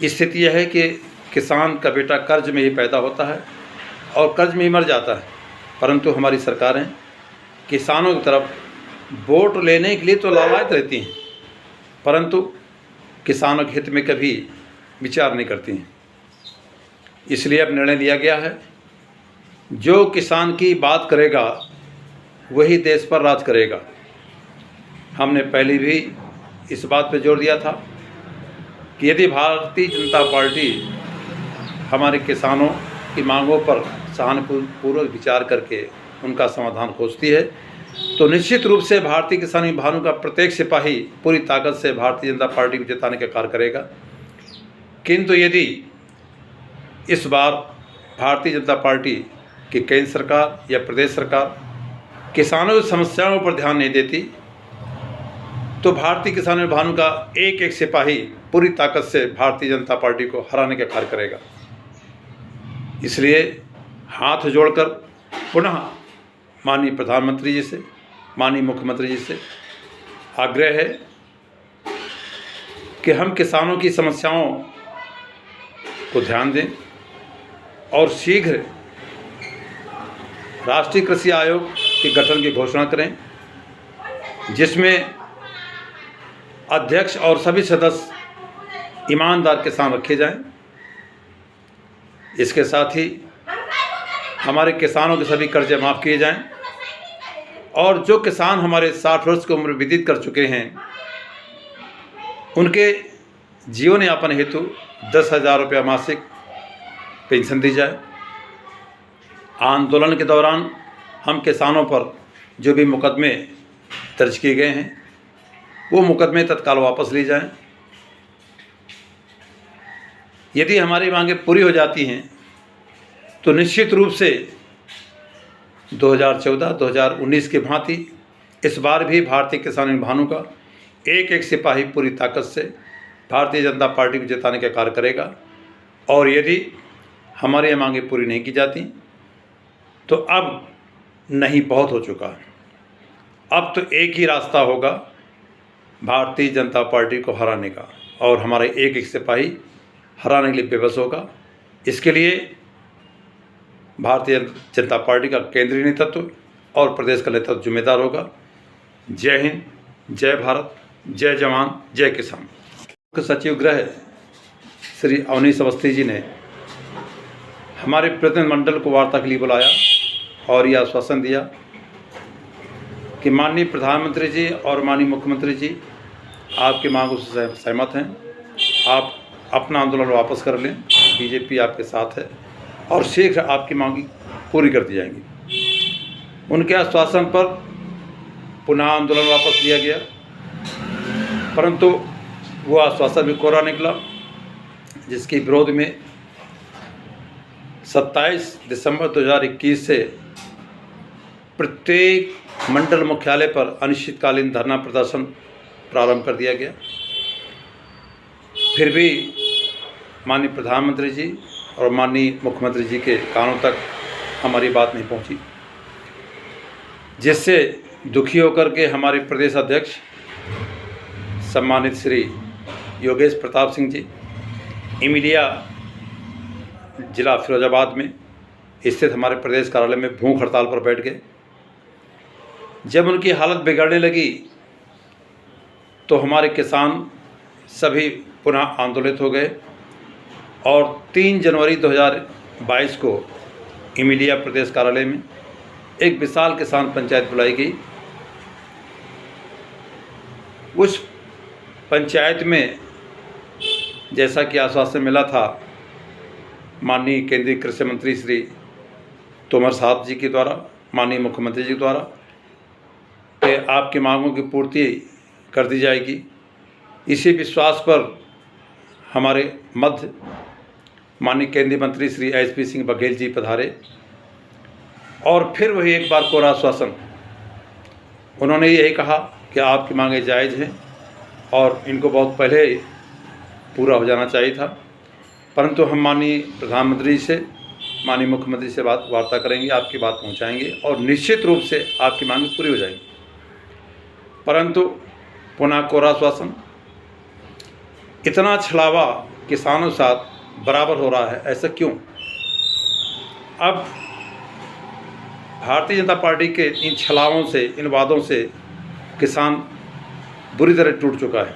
स्थिति यह है कि किसान का बेटा कर्ज में ही पैदा होता है और कर्ज में ही मर जाता है, परंतु हमारी सरकारें किसानों की तरफ वोट लेने के लिए तो लालायित रहती हैं, परंतु किसानों के हित में कभी विचार नहीं करती हैं। इसलिए अब निर्णय लिया गया है, जो किसान की बात करेगा वही देश पर राज करेगा। हमने पहले भी इस बात पर जोर दिया था कि यदि भारतीय जनता पार्टी हमारे किसानों की मांगों पर सहानुभूतिपूर्वक विचार करके उनका समाधान खोजती है, तो निश्चित रूप से भारतीय किसान युवाओं का प्रत्येक सिपाही पूरी ताकत से भारतीय जनता पार्टी को जिताने का कार्य करेगा। किंतु यदि इस बार भारतीय जनता पार्टी की केंद्र सरकार या प्रदेश सरकार किसानों की समस्याओं पर ध्यान नहीं देती, तो भारतीय किसान युवाओं का एक एक सिपाही पूरी ताकत से भारतीय जनता पार्टी को हराने का कार्य करेगा। इसलिए हाथ जोड़कर पुनः माननीय प्रधानमंत्री जी से, माननीय मुख्यमंत्री जी से आग्रह है कि हम किसानों की समस्याओं को ध्यान दें और शीघ्र राष्ट्रीय कृषि आयोग के गठन की घोषणा करें, जिसमें अध्यक्ष और सभी सदस्य ईमानदार किसान रखे जाएं। इसके साथ ही हमारे किसानों के सभी कर्जे माफ़ किए जाएं और जो किसान हमारे 60 वर्ष की उम्र व्यतीत कर चुके हैं उनके जीवन यापन हेतु 10,000 रुपया मासिक पेंशन दी जाए। आंदोलन के दौरान हम किसानों पर जो भी मुकदमे दर्ज किए गए हैं वो मुकदमे तत्काल वापस लिए जाएं। यदि हमारी मांगें पूरी हो जाती हैं तो निश्चित रूप से 2014-2019 की भांति इस बार भी भारतीय किसान युवाओं का एक एक सिपाही पूरी ताकत से भारतीय जनता पार्टी को जिताने का कार्य करेगा। और यदि हमारी मांगें पूरी नहीं की जाती तो अब नहीं बहुत हो चुका, अब तो एक ही रास्ता होगा भारतीय जनता पार्टी को हराने का, और हमारा एक एक सिपाही हराने के लिए बेबस होगा। इसके लिए भारतीय जनता पार्टी का केंद्रीय नेतृत्व और प्रदेश का नेतृत्व जिम्मेदार होगा। जय हिंद, जय भारत, जय जवान, जय किसान। मुख्य सचिव गृह श्री अवनीश अवस्थी जी ने हमारे प्रतिनिधिमंडल को वार्ता के लिए बुलाया और यह आश्वासन दिया कि माननीय प्रधानमंत्री जी और माननीय मुख्यमंत्री जी आपकी मांगों से सहमत हैं, आप अपना आंदोलन वापस कर लें, बीजेपी आपके साथ है और शीघ्र आपकी मांगी पूरी कर दी जाएंगी। उनके आश्वासन पर पुनः आंदोलन वापस लिया गया, परंतु वो आश्वासन भी कोरा निकला, जिसके विरोध में 27 दिसंबर 2021 से प्रत्येक मंडल मुख्यालय पर अनिश्चितकालीन धरना प्रदर्शन प्रारंभ कर दिया गया। फिर भी माननीय प्रधानमंत्री जी और माननीय मुख्यमंत्री जी के कानों तक हमारी बात नहीं पहुंची, जिससे दुखी होकर के हमारे प्रदेश अध्यक्ष सम्मानित श्री योगेश प्रताप सिंह जी इमिलिया जिला फिरोजाबाद में स्थित हमारे प्रदेश कार्यालय में भूख हड़ताल पर बैठ गए। जब उनकी हालत बिगड़ने लगी तो हमारे किसान सभी पुनः आंदोलित हो गए और 3 जनवरी 2022 को इमिलिया प्रदेश कार्यालय में एक विशाल किसान पंचायत बुलाई गई। उस पंचायत में जैसा कि आश्वासन मिला था माननीय केंद्रीय कृषि मंत्री श्री तोमर साहब जी के द्वारा, माननीय मुख्यमंत्री जी द्वारा, कि आपकी मांगों की पूर्ति कर दी जाएगी। इसी विश्वास पर हमारे मध्य माननीय केंद्रीय मंत्री श्री SP सिंह बघेल जी पधारे और फिर वही एक बार कोरा आश्वासन, उन्होंने यही कहा कि आपकी मांगें जायज़ हैं और इनको बहुत पहले पूरा हो जाना चाहिए था, परंतु हम माननीय प्रधानमंत्री से, माननीय मुख्यमंत्री से वार्ता करेंगे, आपकी बात पहुंचाएंगे और निश्चित रूप से आपकी मांगें पूरी हो जाएंगी। परंतु पुनः कोरा आश्वासन, इतना छलावा किसानों के साथ बराबर हो रहा है, ऐसा क्यों? अब भारतीय जनता पार्टी के इन छलावों से, इन वादों से किसान बुरी तरह टूट चुका है।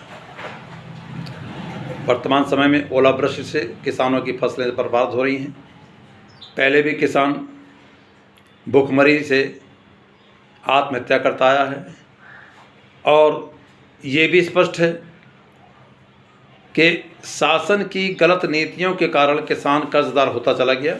वर्तमान समय में ओलावृष्टि से किसानों की फसलें बर्बाद हो रही हैं। पहले भी किसान भूखमरी से आत्महत्या करता आया है और ये भी स्पष्ट है कि शासन की गलत नीतियों के कारण किसान कर्जदार होता चला गया।